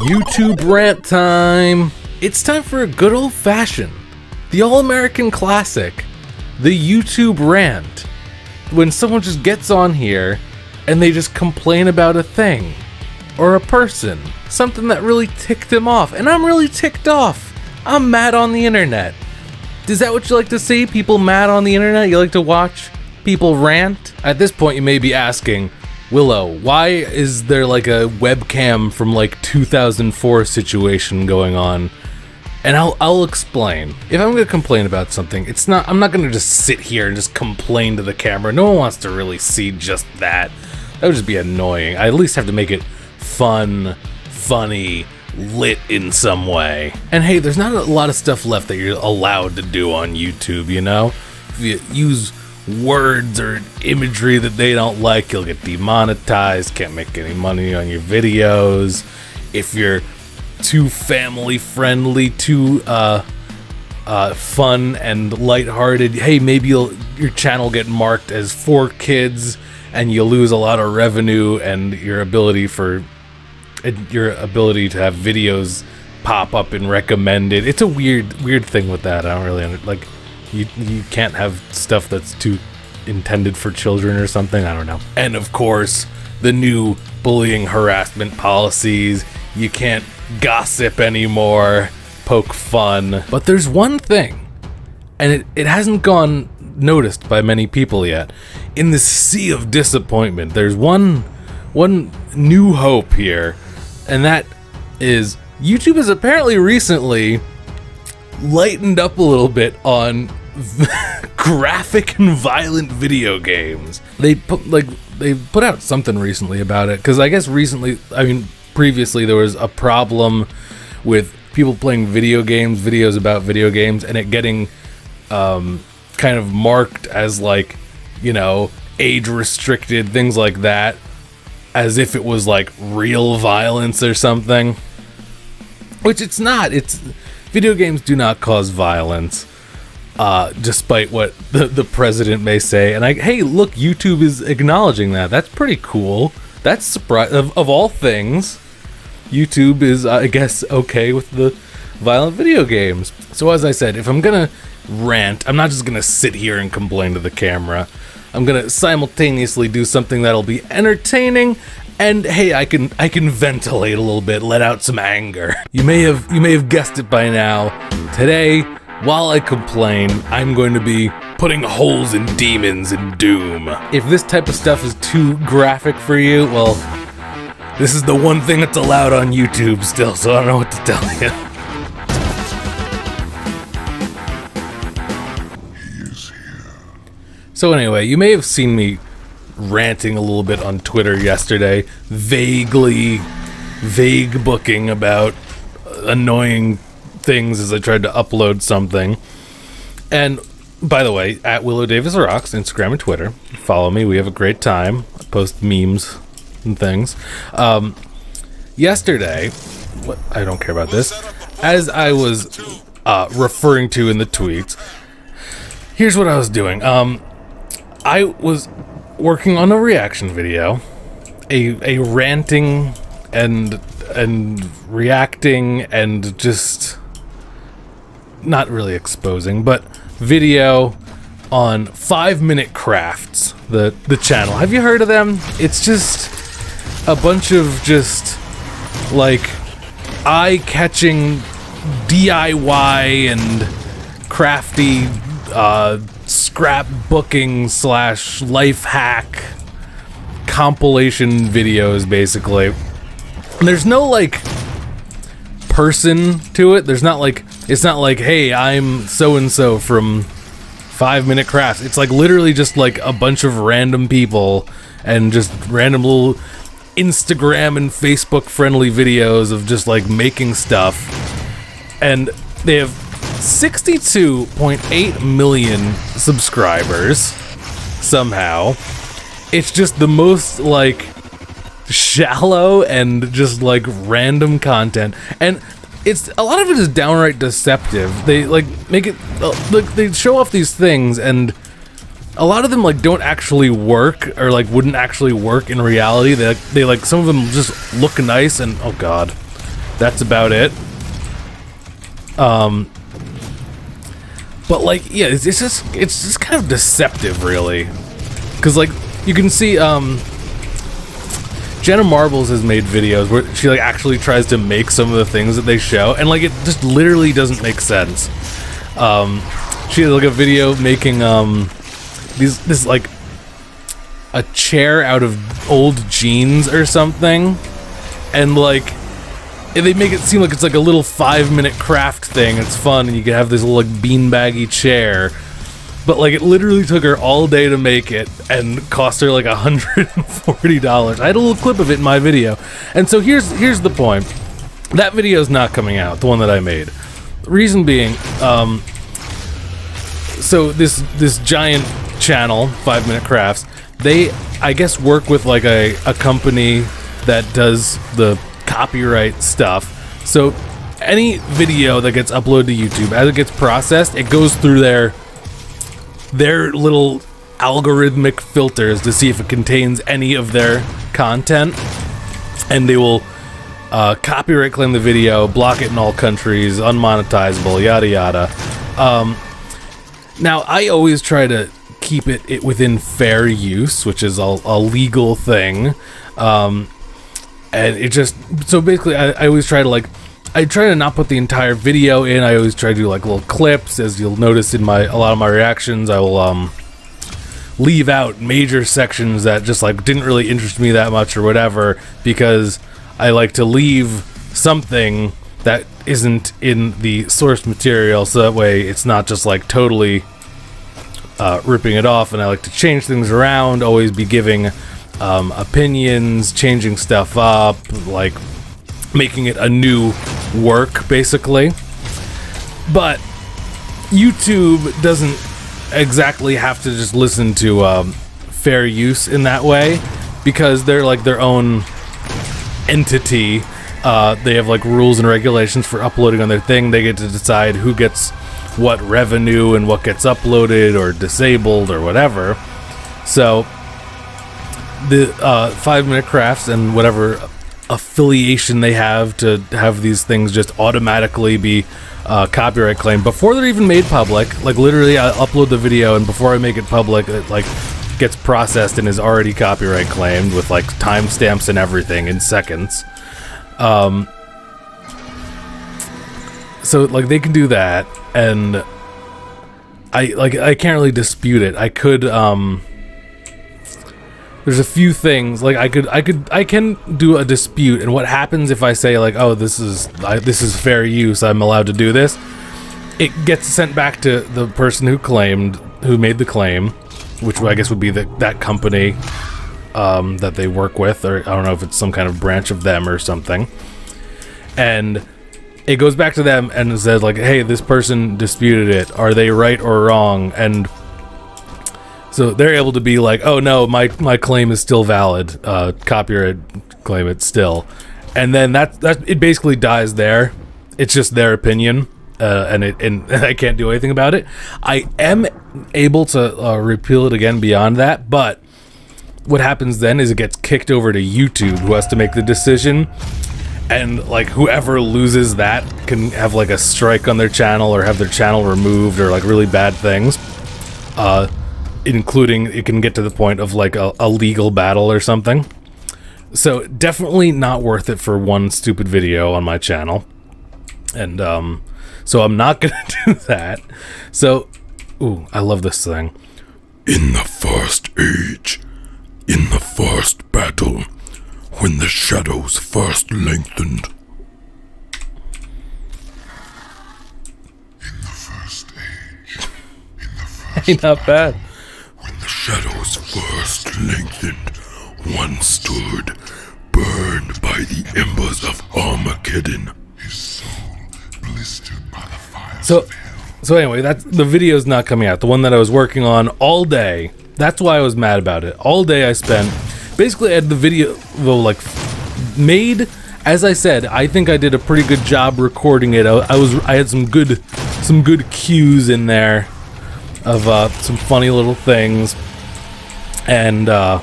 YouTube rant time! It's time for a good old-fashioned, the all-American classic, the YouTube rant. When someone just gets on here and they just complain about a thing or a person, something that really ticked them off, and I'm really ticked off. I'm mad on the internet. Is that what you like to see? People mad on the internet? You like to watch people rant? At this point you may be asking, WiLLo, why is there like a webcam from like 2004 situation going on? And I'll explain. If I'm gonna complain about something, I'm not gonna just sit here and just complain to the camera. No one wants to really see just that. That would just be annoying. I at least have to make it fun, funny, lit in some way. And hey, there's not a lot of stuff left that you're allowed to do on YouTube, you know? If you use words or imagery that they don't like, you'll get demonetized, can't make any money on your videos. If you're too family friendly, too fun and lighthearted, hey, maybe your channel get marked as for kids and you'll lose a lot of revenue and your ability to have videos pop up and recommended. It's a weird thing with that. I don't really like. You can't have stuff that's too intended for children or something. I don't know. And of course, the new bullying harassment policies. You can't gossip anymore, poke fun. But there's one thing, and it hasn't gone noticed by many people yet. In the sea of disappointment, there's one new hope here, and that is YouTube has apparently recently lightened up a little bit on graphic and violent video games. They put out something recently about it, because I guess previously there was a problem with people playing videos about video games, and it getting kind of marked as like, you know, age restricted, things like that, as if it was like real violence or something, which it's not. Video games do not cause violence, despite what the president may say. And hey, look, YouTube is acknowledging that. That's pretty cool. That's surprising. Of all things, YouTube is, I guess, okay with the violent video games. So as I said, if I'm gonna rant, I'm not just gonna sit here and complain to the camera. I'm gonna simultaneously do something that'll be entertaining, and hey, I can ventilate a little bit, let out some anger. You may have guessed it by now. Today, while I complain, I'm going to be putting holes in demons and doom. If this type of stuff is too graphic for you, well, this is the one thing that's allowed on YouTube still, so I don't know what to tell you. He is here. So anyway, you may have seen me ranting a little bit on Twitter yesterday, vague booking about annoying things as I tried to upload something. And by the way, at WiLLo Davis Rocks, Instagram and Twitter, follow me. We have a great time. I post memes and things. Yesterday, I don't care about this, as I was referring to in the tweets, here's what I was doing. I was working on a reaction video, a ranting and reacting and just not really exposing, but video on 5-Minute Crafts, the channel. Have you heard of them? It's just a bunch of just like eye-catching DIY and crafty scrapbooking / life hack compilation videos, basically. And there's no like person to it. There's not like, it's not like, hey, I'm so and so from 5-Minute Crafts. It's like literally just like a bunch of random people and just random little Instagram and Facebook friendly videos of just like making stuff. And they have 62.8 million subscribers somehow. It's just the most like shallow and just like random content, and it's a lot of it is downright deceptive. They like make it like they show off these things, and a lot of them like don't actually work, or like wouldn't actually work in reality. They like some of them just look nice, and oh god, That's about it. But like, yeah, it's just kind of deceptive, really, because like you can see, Jenna Marbles has made videos where she like actually tries to make some of the things that they show, and like it just literally doesn't make sense. She has like a video making this like a chair out of old jeans or something, and like they make it seem like it's like a little 5-minute craft thing. It's fun, and you can have this little like beanbaggy chair, but like it literally took her all day to make it and cost her like $140. I had a little clip of it in my video, and so here's the point. That video is not coming out, the one that I made. Reason being, so this giant channel, 5-Minute Crafts, they, I guess, work with like a company that does the copyright stuff. So any video that gets uploaded to YouTube, as it gets processed, it goes through their little algorithmic filters to see if it contains any of their content, and they will copyright claim the video, block it in all countries, unmonetizable, yada yada. Now I always try to keep it within fair use, which is a legal thing, and it just, so basically I always try to like, I try to not put the entire video in. I always try to do like little clips. As you'll notice in a lot of my reactions, I will leave out major sections that just like didn't really interest me that much or whatever, because I like to leave something that isn't in the source material, so that way it's not just like totally ripping it off. And I like to change things around, always be giving opinions, changing stuff up, like making it a new work, basically. But YouTube doesn't exactly have to just listen to fair use in that way, because they're like their own entity. They have like rules and regulations for uploading on their thing. They get to decide who gets what revenue and what gets uploaded or disabled or whatever. So the 5-Minute Crafts and whatever affiliation they have to have these things just automatically be copyright claimed before they're even made public. Like literally I upload the video, and before I make it public, it like gets processed and is already copyright claimed with like timestamps and everything in seconds. So like they can do that, and I can't really dispute it. I could there's a few things like I can do a dispute, and what happens if I say like, oh, this is fair use, I'm allowed to do this, it gets sent back to the person who made the claim, which I guess would be that company that they work with, or I don't know if it's some kind of branch of them or something, and it goes back to them and says like, hey, this person disputed it, are they right or wrong? And so they're able to be like, oh no, my claim is still valid, copyright claim it still, and then that it basically dies there. It's just their opinion, and I can't do anything about it. I am able to repeal it again beyond that, but what happens then is it gets kicked over to YouTube, who has to make the decision, and like whoever loses that can have like a strike on their channel or have their channel removed or like really bad things. Including it can get to the point of like a legal battle or something. So definitely not worth it for one stupid video on my channel. And so I'm not gonna do that. So, ooh, I love this thing. In the first age, in the first battle, when the shadows first lengthened. In the first age, in the first Ain't not bad. When the shadows first lengthened, one stood, burned by the embers of Armageddon. His soul blistered by the fires of hell. So anyway, the video's not coming out. The one that I was working on all day. That's why I was mad about it. All day I spent. Basically, I had the video like made. As I said, I think I did a pretty good job recording it. I had some good cues in there of some funny little things, and I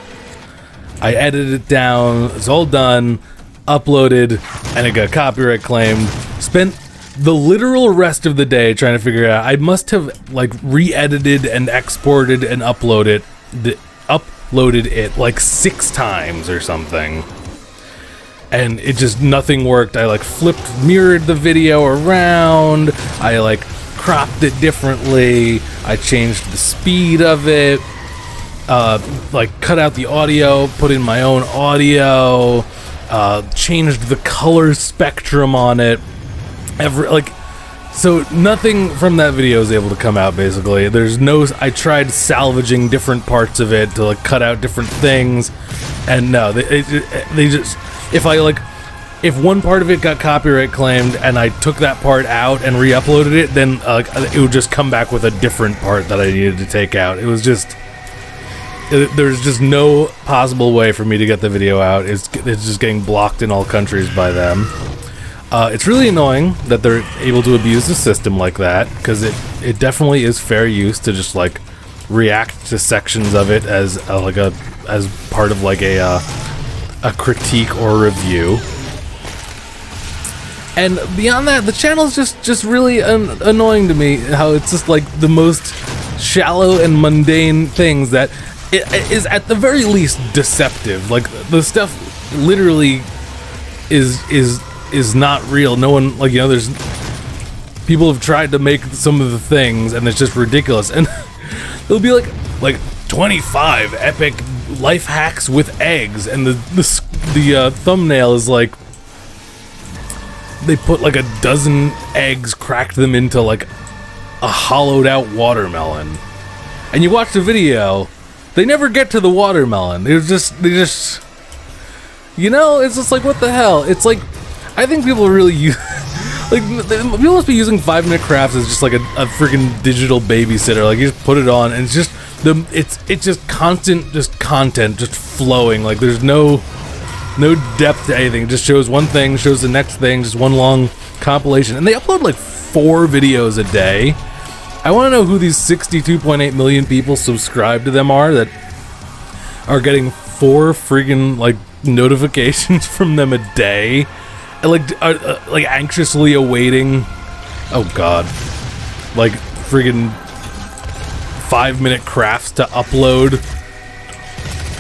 edited it down. It's all done. uploaded, and it got copyright claimed. Spent the literal rest of the day trying to figure it out. I must have like re-edited and exported and uploaded it like 6 times or something. And it just, nothing worked. I like mirrored the video around. I like cropped it differently. I changed the speed of it. Like cut out the audio, put in my own audio, changed the color spectrum on it. So nothing from that video is able to come out, basically. I tried salvaging different parts of it to like cut out different things, and no, they just, if one part of it got copyright claimed and I took that part out and re-uploaded it, then it would just come back with a different part that I needed to take out. It was just, there's just no possible way for me to get the video out. It's just getting blocked in all countries by them. It's really annoying that they're able to abuse the system like that, because it definitely is fair use to just like react to sections of it as part of like a critique or review. And beyond that, the channel's just really annoying to me. How it's just like the most shallow and mundane things that it is at the very least deceptive. Like the stuff literally is not real. No one, like, you know, there's people have tried to make some of the things and it's just ridiculous, and it'll be like 25 epic life hacks with eggs, and the thumbnail is like they put like a dozen eggs, cracked them into like a hollowed out watermelon, and you watch the video, they never get to the watermelon. They just you know, it's just like, what the hell? It's like, I think people really use, like, people must be using 5-minute crafts as just like a freaking digital babysitter. Like, you just put it on and it's just it's just constant, just content just flowing. Like, there's no depth to anything. It just shows one thing, shows the next thing, just one long compilation. And they upload like 4 videos a day. I want to know who these 62.8 million people subscribed to them are that are getting 4 friggin' like notifications from them a day. Like anxiously awaiting, oh god, like friggin' 5-minute crafts to upload,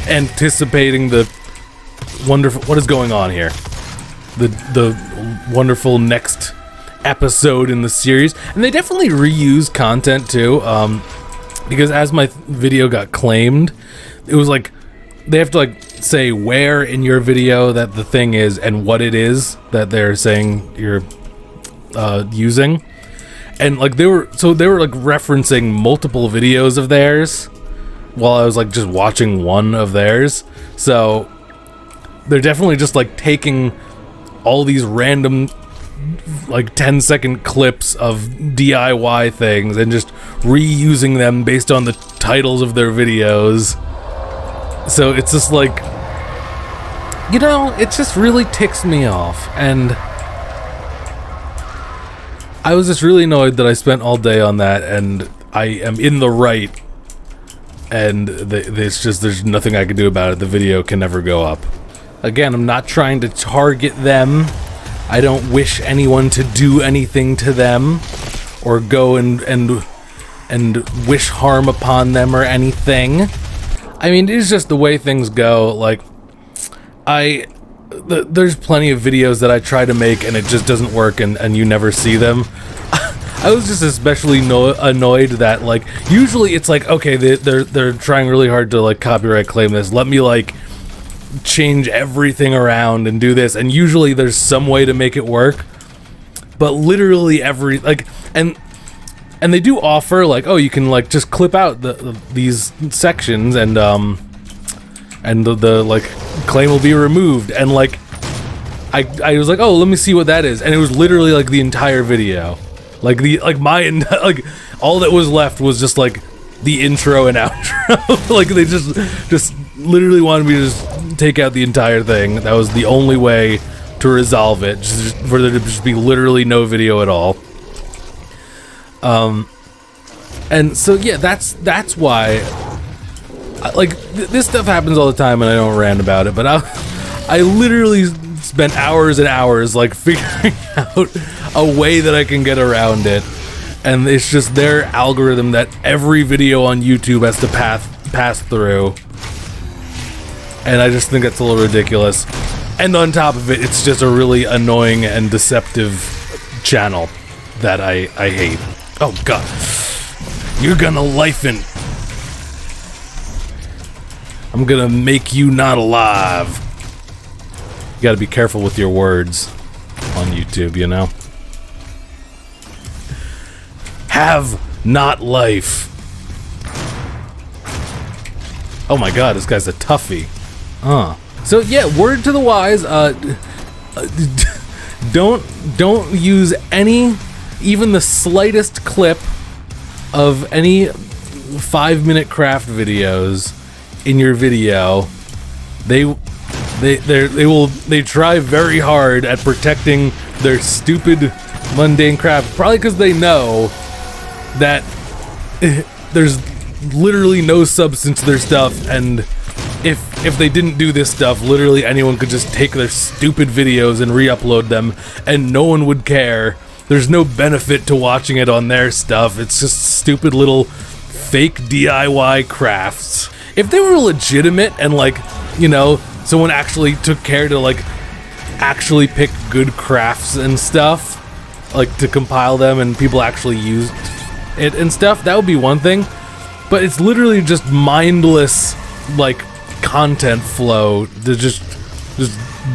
anticipating the wonderful, what is going on here, the wonderful next episode in the series. And they definitely reuse content too, because as my video got claimed, it was like they have to like say where in your video that the thing is and what it is that they're saying you're using. And like they were like referencing multiple videos of theirs while I was like just watching one of theirs. So they're definitely just like taking all these random like 10-second clips of DIY things and just reusing them based on the titles of their videos. So it's just like, you know, it just really ticks me off, and I was just really annoyed that I spent all day on that, and I am in the right, and it's just, there's nothing I can do about it. The video can never go up. Again, I'm not trying to target them. I don't wish anyone to do anything to them, or go and wish harm upon them or anything. I mean, it's just the way things go. Like, there's plenty of videos that I try to make and it just doesn't work, and you never see them. I was just especially annoyed that, like, usually it's like, okay, they're trying really hard to like copyright claim this. Let me like change everything around and do this, and usually there's some way to make it work. But literally every, like, and they do offer, like, oh, you can, like, just clip out these sections, and the like, claim will be removed, and, like, I was like, oh, let me see what that is, and it was literally, like, the entire video. Like, like, all that was left was just, like, the intro and outro. Like, they just literally wanted me to just take out the entire thing. That was the only way to resolve it, just for there to just be literally no video at all. And so yeah, that's why, like, this stuff happens all the time and I don't rant about it, but I literally spent hours and hours like figuring out a way that I can get around it. And it's just their algorithm that every video on YouTube has to pass through. And I just think that's a little ridiculous. And on top of it, it's just a really annoying and deceptive channel that I hate. Oh god. You're gonna lifen. I'm gonna make you not alive. You gotta be careful with your words on YouTube, you know? Have not life. Oh my god, this guy's a toughie. So yeah, word to the wise, don't use any, even the slightest clip of any 5-minute craft videos in your video. They try very hard at protecting their stupid mundane craft, probably because they know that there's literally no substance to their stuff, and if they didn't do this stuff, literally anyone could just take their stupid videos and re-upload them and no one would care. There's no benefit to watching it on their stuff. It's just stupid little fake DIY crafts. If they were legitimate and, like, you know, someone actually took care to, like, actually pick good crafts and stuff, like, to compile them and people actually used it and stuff, that would be one thing. But it's literally just mindless, like, content flow to just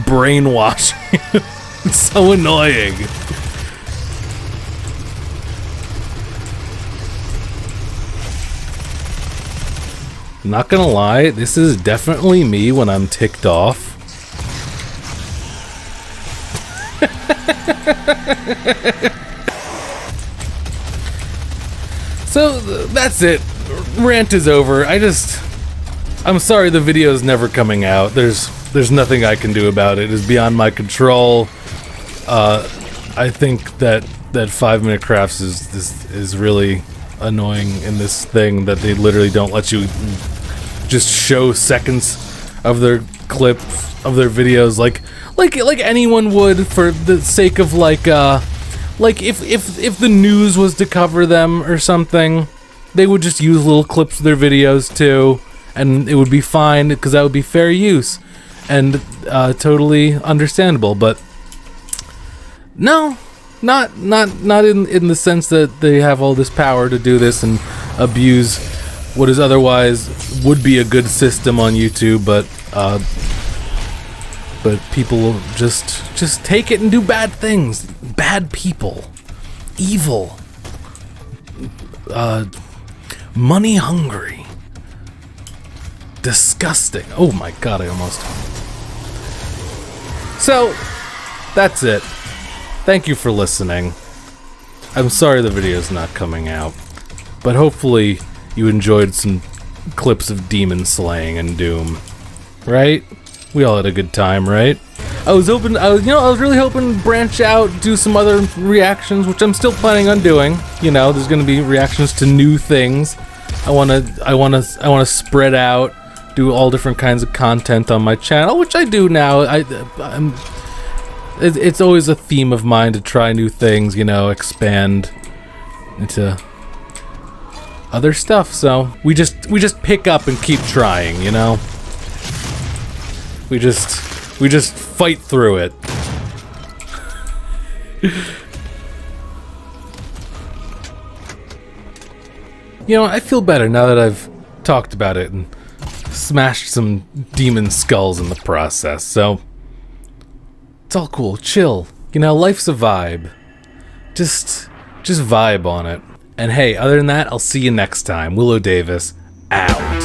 brainwash. It's so annoying. Not gonna lie, this is definitely me when I'm ticked off. So that's it. Rant is over. I'm sorry the video is never coming out. There's nothing I can do about it. It's beyond my control. I think that 5-minute crafts is really annoying in this thing that they literally don't let you just show seconds of their clip of their videos like anyone would, for the sake of like if the news was to cover them or something, they would just use little clips of their videos too, and it would be fine because that would be fair use and totally understandable. But no, not in the sense that they have all this power to do this and abuse what is otherwise would be a good system on YouTube, but people just take it and do bad things. Bad people, evil, money hungry, disgusting. Oh my god, I almost. So that's it. Thank you for listening. I'm sorry the video's not coming out, but hopefully you enjoyed some clips of demon slaying and doom, right? We all had a good time, right? I was really hoping to branch out, do some other reactions, which I'm still planning on doing. You know, there's gonna be reactions to new things. I wanna spread out, do all different kinds of content on my channel, which I do now. It's always a theme of mine to try new things, you know, expand into other stuff. So we just pick up and keep trying, you know. We just fight through it. You know, I feel better now that I've talked about it and smashed some demon skulls in the process. So it's all cool, chill. You know, life's a vibe. Just vibe on it. And hey, other than that, I'll see you next time. WiLLo Davis, out.